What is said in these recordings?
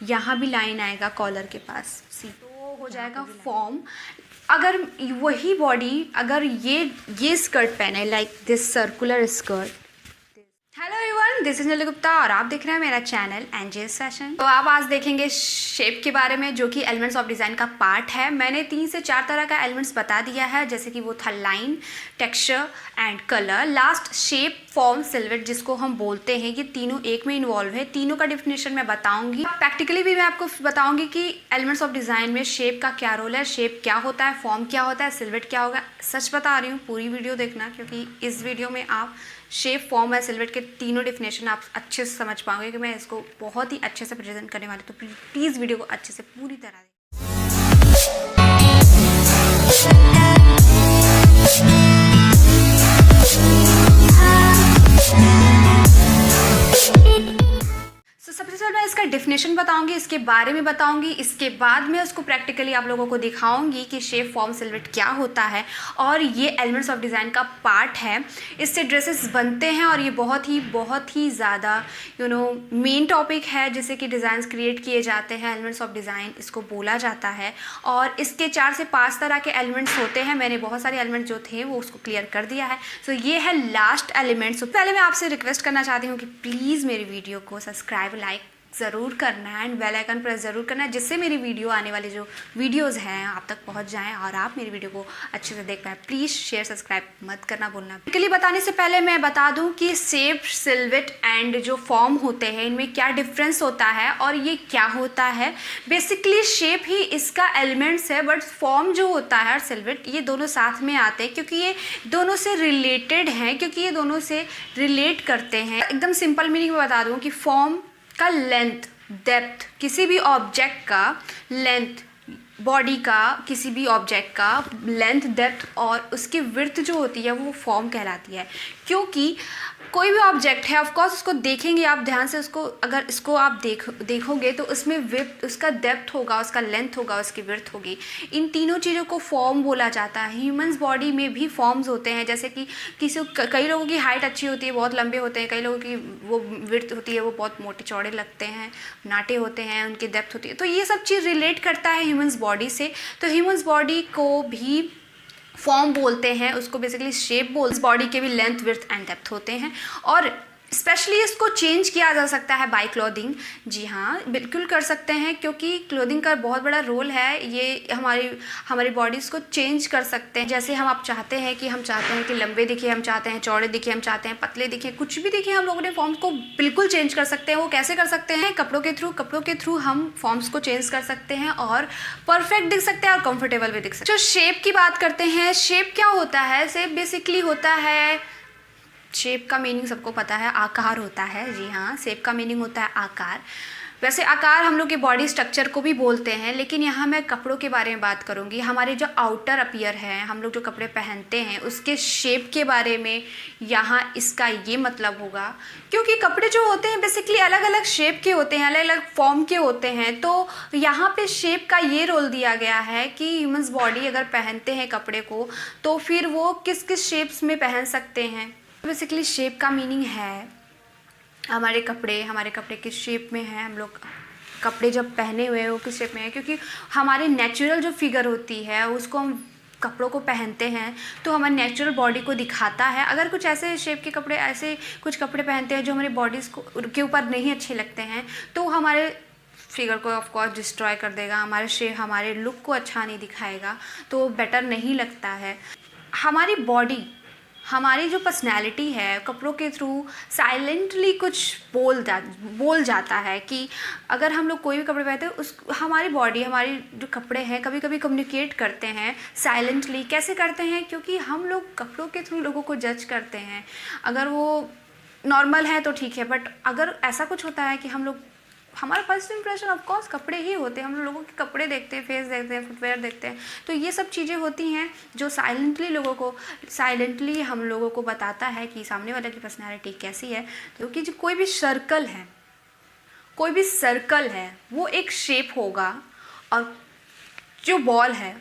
यहाँ भी लाइन आएगा कॉलर के पास, सी तो हो जाएगा फॉर्म। अगर वही बॉडी अगर ये स्कर्ट पहने, like this circular skirt. Hello everyone, this is Neelu Gupta और आप देख रहे हैं मेरा चैनल एंजेल्स फैशन। तो आप आज देखेंगे शेप के बारे में, जो कि एलिमेंट्स ऑफ डिज़ाइन का पार्ट है। मैंने 3 से 4 तरह का एलिमेंट्स बता दिया है, जैसे कि वो था line, texture and colour. Last shape, form, silhouette जिसको हम बोलते हैं, ये तीनों एक में इन्वॉल्व है। तीनों का डिफिनेशन मैं बताऊंगी, प्रैक्टिकली भी मैं आपको बताऊंगी कि एलिमेंट्स ऑफ डिज़ाइन में शेप का क्या रोल है, शेप क्या होता है, फॉर्म क्या होता है, सिल्हूट क्या होगा। सच बता रही हूँ, पूरी वीडियो देखना, क्योंकि इस वीडियो में आप शेप, फॉर्म और सिल्हूट के तीनों डिफिनेशन आप अच्छे से समझ पाओगे कि मैं इसको बहुत ही अच्छे से प्रेजेंट करने वाली। तो प्लीज़ वीडियो को अच्छे से पूरी तरह देखें। सबसे पहले मैं इसका डेफिनेशन बताऊंगी, इसके बारे में बताऊंगी, इसके बाद में उसको प्रैक्टिकली आप लोगों को दिखाऊंगी कि शेप, फॉर्म, सिल्हूट क्या होता है और ये एलिमेंट्स ऑफ डिज़ाइन का पार्ट है। इससे ड्रेसेस बनते हैं और ये बहुत ही ज़्यादा मेन टॉपिक है, जिससे कि डिज़ाइंस क्रिएट किए जाते हैं। एलिमेंट्स ऑफ डिज़ाइन इसको बोला जाता है और इसके 4 से 5 तरह के एलिमेंट्स होते हैं। मैंने बहुत सारे एलिमेंट्स जो थे वो उसको क्लियर कर दिया है। सो ये है लास्ट एलिमेंट। सो पहले मैं आपसे रिक्वेस्ट करना चाहती हूँ कि प्लीज़ मेरी वीडियो को सब्सक्राइब, लाइक ज़रूर करना है एंड बेल आइकन प्रेस ज़रूर करना है, जिससे मेरी वीडियो आने वाली जो वीडियोज़ हैं आप तक पहुंच जाएं और आप मेरी वीडियो को अच्छे से देख पाएँ। प्लीज़ शेयर, सब्सक्राइब मत करना भूलना। बेसिकली बताने से पहले मैं बता दूं कि शेप, सिल्हूट एंड जो फॉर्म होते हैं, इनमें क्या डिफरेंस होता है और ये क्या होता है। बेसिकली शेप ही इसका एलिमेंट्स है, बट फॉर्म जो होता है और सिल्हूट, ये दोनों साथ में आते हैं क्योंकि ये दोनों से रिलेटेड हैं, क्योंकि ये दोनों से रिलेट करते हैं। एकदम सिंपल मीनिंग में बता दूँ कि फॉर्म का लेंथ, डेप्थ, किसी भी ऑब्जेक्ट का लेंथ, बॉडी का किसी भी ऑब्जेक्ट का लेंथ, डेप्थ और उसकी विड्थ जो होती है वो फॉर्म कहलाती है। क्योंकि कोई भी ऑब्जेक्ट है, ऑफ कोर्स उसको देखेंगे आप ध्यान से, उसको अगर इसको आप देखोगे तो उसमें विड्थ, उसका डेप्थ होगा, उसका लेंथ होगा, उसकी विड्थ होगी। इन तीनों चीज़ों को फॉर्म बोला जाता है। ह्यूमंस बॉडी में भी फॉर्म्स होते हैं, जैसे कि कई लोगों की हाइट अच्छी होती है, बहुत लंबे होते हैं, कई लोगों की वो विड्थ होती है, वो बहुत मोटे चौड़े लगते हैं, नाटे होते हैं, उनकी डेप्थ होती है। तो ये सब चीज़ रिलेट करता है ह्यूमंस बॉडी से। तो ह्यूमंस बॉडी को भी फॉर्म बोलते हैं, उसको बेसिकली शेप बोलते हैं। बॉडी के भी लेंथ, विड्थ एंड डेप्थ होते हैं और स्पेशली इसको चेंज किया जा सकता है बाय क्लोथिंग। जी हाँ, बिल्कुल कर सकते हैं, क्योंकि क्लोथिंग का बहुत बड़ा रोल है। ये हमारी बॉडीज़ को चेंज कर सकते हैं। जैसे आप चाहते हैं कि लंबे दिखे, हम चाहते हैं चौड़े दिखे, हम चाहते हैं पतले दिखे, कुछ भी दिखे, हम लोगों ने फॉर्म्स को बिल्कुल चेंज कर सकते हैं। वो कैसे कर सकते हैं? कपड़ों के थ्रू हम फॉर्म्स को चेंज कर सकते हैं और परफेक्ट दिख सकते हैं और कंफर्टेबल भी दिख सकते हैं। जो शेप की बात करते हैं, शेप क्या होता है? शेप बेसिकली होता है, शेप का मीनिंग सबको पता है, आकार होता है। जी हाँ, शेप का मीनिंग होता है आकार। वैसे आकार हम लोग के बॉडी स्ट्रक्चर को भी बोलते हैं, लेकिन यहाँ मैं कपड़ों के बारे में बात करूँगी। हमारे जो आउटर अपीयर है, हम लोग जो कपड़े पहनते हैं, उसके शेप के बारे में यहाँ इसका ये मतलब होगा। क्योंकि कपड़े जो होते हैं बेसिकली अलग अलग शेप के होते हैं, अलग अलग फॉर्म के होते हैं। तो यहाँ पे शेप का ये रोल दिया गया है कि ह्यूमन्स बॉडी अगर पहनते हैं कपड़े को, तो फिर वो किस किस शेप्स में पहन सकते हैं। बेसिकली शेप का मीनिंग है हमारे कपड़े किस शेप में हैं, हम लोग कपड़े जब पहने हुए हैं वो किस शेप में है। क्योंकि हमारी नेचुरल जो फिगर होती है उसको हम कपड़ों को पहनते हैं तो हमारी नेचुरल बॉडी को दिखाता है। अगर कुछ ऐसे शेप के कपड़े, ऐसे कुछ कपड़े पहनते हैं जो हमारी बॉडीज़ को के ऊपर नहीं अच्छे लगते हैं, तो हमारे फिगर को ऑफ कोर्स डिस्ट्रॉय कर देगा, हमारे लुक को अच्छा नहीं दिखाएगा, तो बेटर नहीं लगता है। हमारी बॉडी, हमारी जो पर्सनैलिटी है, कपड़ों के थ्रू साइलेंटली कुछ बोल जाता है कि अगर हम लोग कोई भी कपड़े पहनते हैं, हमारी बॉडी, हमारी जो कपड़े हैं कभी कभी कम्युनिकेट करते हैं साइलेंटली। कैसे करते हैं? क्योंकि हम लोग कपड़ों के थ्रू लोगों को जज करते हैं। अगर वो नॉर्मल है तो ठीक है, बट अगर ऐसा कुछ होता है कि हमारा फर्स्ट इंप्रेशन ऑफ कोर्स कपड़े ही होते हैं। हम लोगों के कपड़े देखते हैं, फेस देखते हैं, फुटवेयर देखते हैं। तो ये सब चीज़ें होती हैं जो साइलेंटली हम लोगों को बताता है कि सामने वाले की पर्सनैलिटी कैसी है। क्योंकि जो कोई भी सर्कल है वो एक शेप होगा और जो बॉल है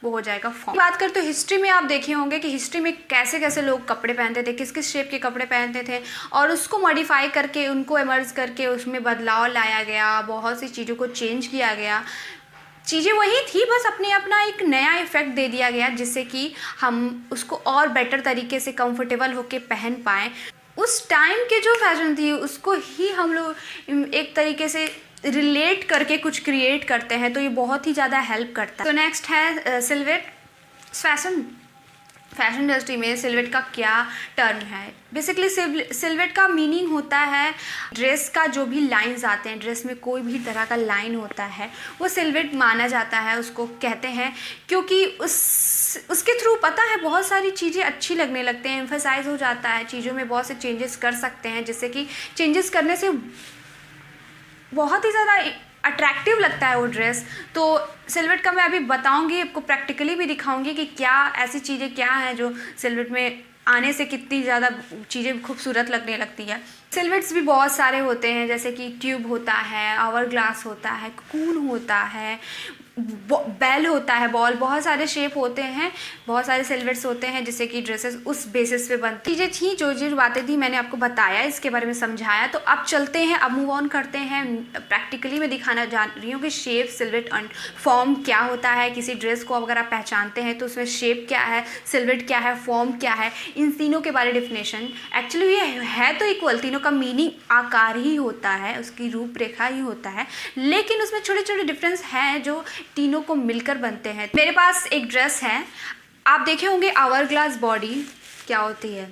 वो हो जाएगा फॉर्म। बात करते तो हिस्ट्री में आप देखे होंगे कि हिस्ट्री में कैसे कैसे लोग कपड़े पहनते थे, किस किस शेप के कपड़े पहनते थे, और उसको मॉडिफाई करके उनको इमर्ज करके उसमें बदलाव लाया गया, बहुत सी चीज़ों को चेंज किया गया। चीज़ें वही थी, बस अपने अपना एक नया इफ़ेक्ट दे दिया गया जिससे कि हम उसको और बेटर तरीके से कंफर्टेबल होके पहन पाएँ। उस टाइम के जो फैशन थी उसको ही हम लोग एक तरीके से रिलेट करके कुछ क्रिएट करते हैं, तो ये बहुत ही ज़्यादा हेल्प करता है। तो नेक्स्ट है सिल्हूट। फैशन इंडस्ट्री में सिल्हूट का क्या टर्म है? बेसिकली सिल्हूट का मीनिंग होता है ड्रेस का जो भी लाइंस आते हैं, ड्रेस में कोई भी तरह का लाइन होता है वो सिल्हूट माना जाता है, उसको कहते हैं, क्योंकि उसके थ्रू पता है बहुत सारी चीज़ें अच्छी लगने लगते हैं, एम्फसाइज हो जाता है, चीज़ों में बहुत से चेंजेस कर सकते हैं, जिससे कि चेंजेस करने से बहुत ही ज़्यादा अट्रैक्टिव लगता है वो ड्रेस। तो सिल्हूट का मैं अभी बताऊंगी, आपको प्रैक्टिकली भी दिखाऊंगी कि क्या ऐसी चीज़ें क्या हैं जो सिल्हूट में आने से कितनी ज़्यादा चीज़ें खूबसूरत लगने लगती है। सिल्हूट्स भी बहुत सारे होते हैं, जैसे कि ट्यूब होता है, आवर ग्लास होता है, कून होता है, बेल होता है, बॉल, बहुत सारे शेप होते हैं, बहुत सारे सिल्हूट्स होते हैं जिससे कि ड्रेसेस उस बेसिस पे बनती। चीज़ें थी जो बातें थी मैंने आपको बताया, इसके बारे में समझाया। तो अब चलते हैं, अब मूव ऑन करते हैं। प्रैक्टिकली मैं दिखाना जा रही हूँ कि शेप, सिल्हूट एंड फॉर्म क्या होता है। किसी ड्रेस को अगर आप पहचानते हैं तो उसमें शेप क्या है, सिल्हूट क्या है, फॉर्म क्या है, इन तीनों के बारे डेफिनेशन। एक्चुअली ये है तो इक्वल, तीनों का मीनिंग आकार ही होता है, उसकी रूपरेखा ही होता है, लेकिन उसमें छोटे छोटे डिफरेंस हैं जो तीनों को मिलकर बनते हैं। मेरे पास एक ड्रेस है, आप देखे होंगे आवर ग्लास बॉडी क्या होती है।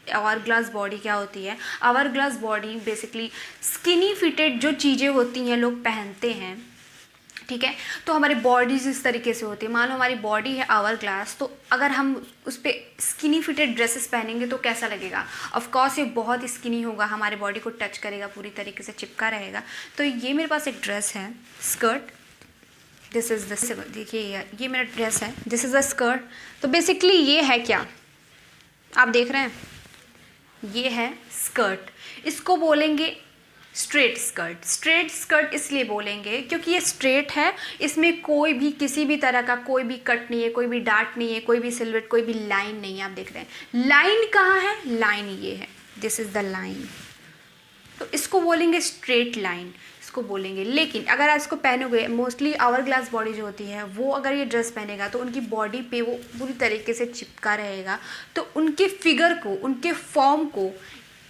आवर ग्लास बॉडी क्या होती है? Hourglass body basically skinny fitted जो चीज़ें होती हैं लोग पहनते हैं, ठीक है। तो हमारी बॉडीज इस तरीके से होती है, मान लो हमारी बॉडी है आवर ग्लास, तो अगर हम उस पर स्किनी फिटेड ड्रेसेस पहनेंगे तो कैसा लगेगा? ऑफ कोर्स ये बहुत स्किनी होगा, हमारे बॉडी को टच करेगा, पूरी तरीके से चिपका रहेगा। तो ये मेरे पास एक ड्रेस है, स्कर्ट, दिस इज़ द, देखिए ये मेरा ड्रेस है, दिस इज़ द स्कर्ट। तो बेसिकली ये है क्या, आप देख रहे हैं, ये है स्कर्ट। इसको बोलेंगे स्ट्रेट स्कर्ट। स्ट्रेट स्कर्ट इसलिए बोलेंगे क्योंकि ये स्ट्रेट है, इसमें कोई भी किसी भी तरह का कोई भी कट नहीं है, कोई भी डार्ट नहीं है, कोई भी सिल्हूट, कोई भी लाइन नहीं है। आप देख रहे हैं लाइन कहाँ है, लाइन ये है, दिस इज़ द लाइन। तो इसको बोलेंगे स्ट्रेट लाइन, इसको बोलेंगे। लेकिन अगर आप इसको पहनोगे, मोस्टली आवर ग्लास बॉडी जो होती है वो अगर ये ड्रेस पहनेगा तो उनकी बॉडी पे वो पूरी तरीके से चिपका रहेगा, तो उनके फिगर को, उनके फॉर्म को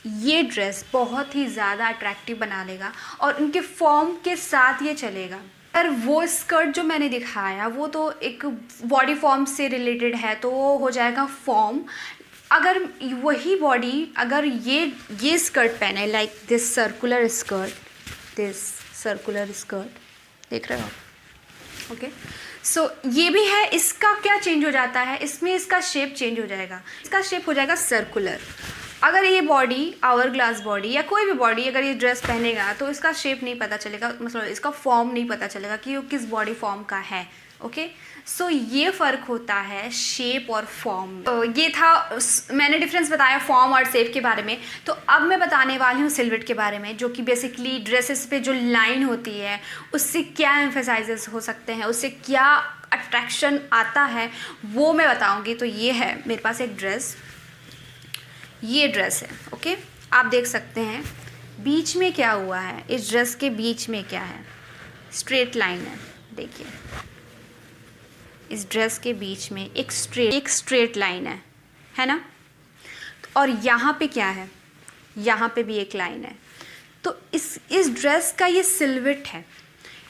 ये ड्रेस बहुत ही ज़्यादा अट्रैक्टिव बना लेगा और उनके फॉर्म के साथ ये चलेगा। पर वो स्कर्ट जो मैंने दिखाया वो तो एक बॉडी फॉर्म से रिलेटेड है, तो वो हो जाएगा फॉर्म। अगर वही बॉडी अगर ये स्कर्ट पहने, like this circular skirt, this circular skirt देख रहे हो आप, ओके। सो ये भी है, इसका क्या चेंज हो जाता है, इसमें इसका शेप चेंज हो जाएगा, इसका शेप हो जाएगा सर्कुलर। अगर ये बॉडी आवर ग्लास बॉडी या कोई भी बॉडी अगर ये ड्रेस पहनेगा तो इसका शेप नहीं पता चलेगा, मतलब इसका फॉर्म नहीं पता चलेगा कि वो किस बॉडी फॉर्म का है, ओके। सो ये फ़र्क होता है शेप और फॉर्म। तो ये था, मैंने डिफरेंस बताया फॉर्म और शेप के बारे में। तो अब मैं बताने वाली हूँ सिल्हूट के बारे में, जो कि बेसिकली ड्रेसेस पे जो लाइन होती है उससे क्या एम्फेसाइजेस हो सकते हैं, उससे क्या अट्रैक्शन आता है वो मैं बताऊँगी। तो ये है मेरे पास एक ड्रेस, ये ड्रेस है, ओके। आप देख सकते हैं बीच में क्या हुआ है, इस ड्रेस के बीच में क्या है, स्ट्रेट लाइन है, देखिए इस ड्रेस के बीच में एक स्ट्रेट लाइन है ना। और यहाँ पे क्या है, यहाँ पे भी एक लाइन है। तो इस ड्रेस का ये सिल्हूट है,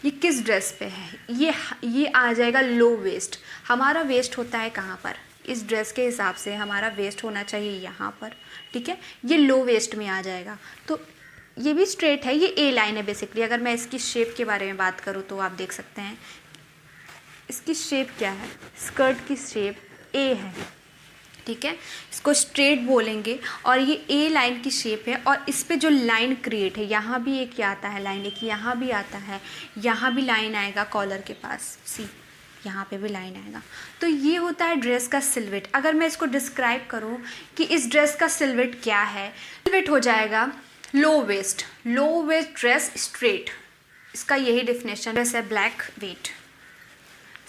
ये किस ड्रेस पे है, ये आ जाएगा लो वेस्ट। हमारा वेस्ट होता है कहाँ पर, इस ड्रेस के हिसाब से हमारा वेस्ट होना चाहिए यहाँ पर, ठीक है। ये लो वेस्ट में आ जाएगा। तो ये भी स्ट्रेट है, ये ए लाइन है बेसिकली। अगर मैं इसकी शेप के बारे में बात करूँ तो आप देख सकते हैं इसकी शेप क्या है, स्कर्ट की शेप ए है, ठीक है। इसको स्ट्रेट बोलेंगे और ये ए लाइन की शेप है। और इस पे जो लाइन क्रिएट है, यहाँ भी एक आता है लाइन, एक यहाँ भी आता है, यहाँ भी लाइन आएगा कॉलर के पास, सी यहाँ पे भी लाइन आएगा। तो ये होता है ड्रेस का सिल्हूट। अगर मैं इसको डिस्क्राइब करूँ कि इस ड्रेस का सिल्हूट क्या है, सिल्हूट हो जाएगा लो वेस्ट ड्रेस स्ट्रेट, इसका यही डिफिनेशन। ड्रेस है black wet,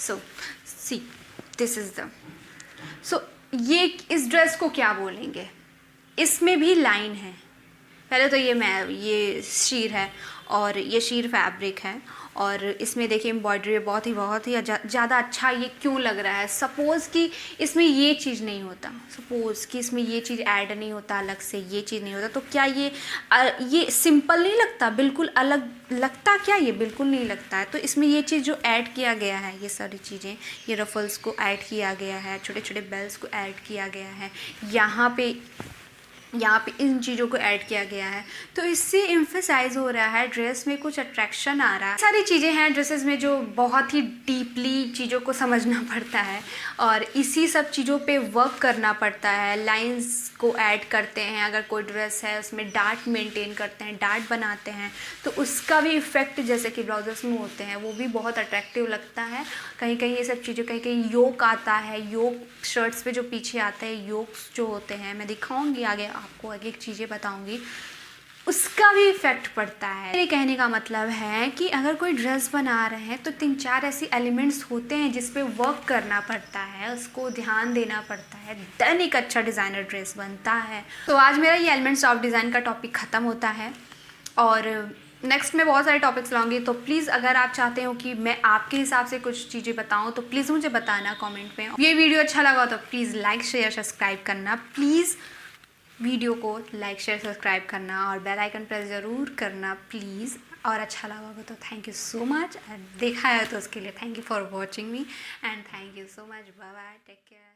so see this is the so ये इस ड्रेस को क्या बोलेंगे, इसमें भी लाइन है। पहले तो ये शीर है और ये शीर फैब्रिक है और इसमें देखिए एम्ब्रॉयडरी बहुत ही ज़्यादा अच्छा ये क्यों लग रहा है। सपोज़ कि इसमें ये चीज़ नहीं होता, सपोज़ कि इसमें ये चीज़ ऐड नहीं होता, अलग से ये चीज़ नहीं होता, तो क्या ये सिंपल नहीं लगता, बिल्कुल अलग लगता क्या, ये बिल्कुल नहीं लगता है। तो इसमें ये चीज़ जो ऐड किया गया है, ये सारी चीज़ें, ये रफल्स को ऐड किया गया है, छोटे छोटे बेल्स को ऐड किया गया है, यहाँ पे इन चीज़ों को ऐड किया गया है, तो इससे एम्फेसाइज हो रहा है ड्रेस में कुछ अट्रैक्शन आ रहा है। सारी चीज़ें हैं ड्रेसेस में जो बहुत ही डीपली चीज़ों को समझना पड़ता है और इसी सब चीज़ों पे वर्क करना पड़ता है। लाइंस को ऐड करते हैं, अगर कोई ड्रेस है उसमें डार्ट मेंटेन करते हैं, डार्ट बनाते हैं, तो उसका भी इफ़ेक्ट जैसे कि ब्लाउजेस में होते हैं वो भी बहुत अट्रैक्टिव लगता है। कहीं कहीं ये सब चीज़ें, कहीं कहीं योक आता है, योक शर्ट्स पे जो पीछे आता है, योक्स जो होते हैं, मैं दिखाऊंगी आगे आपको, आगे एक चीज़ें बताऊंगी, उसका भी इफ़ेक्ट पड़ता है। मेरे कहने का मतलब है कि अगर कोई ड्रेस बना रहे हैं तो 3-4 ऐसी एलिमेंट्स होते हैं जिस पे वर्क करना पड़ता है, उसको ध्यान देना पड़ता है, देन एक अच्छा डिज़ाइनर ड्रेस बनता है। तो आज मेरा ये एलिमेंट्स ऑफ डिज़ाइन का टॉपिक ख़त्म होता है और नेक्स्ट में बहुत सारे टॉपिक्स लाऊंगी। तो प्लीज़ अगर आप चाहते हो कि मैं आपके हिसाब से कुछ चीज़ें बताऊं तो प्लीज़ मुझे बताना कमेंट में। ये वीडियो अच्छा लगा तो प्लीज़ लाइक शेयर सब्सक्राइब करना, प्लीज़ वीडियो को लाइक शेयर सब्सक्राइब करना और बेल आइकन प्रेस ज़रूर करना प्लीज़। और अच्छा लगा होगा तो थैंक यू सो मच, देखा है तो उसके लिए thank you for watching me and thank you so much. Bye bye, take care.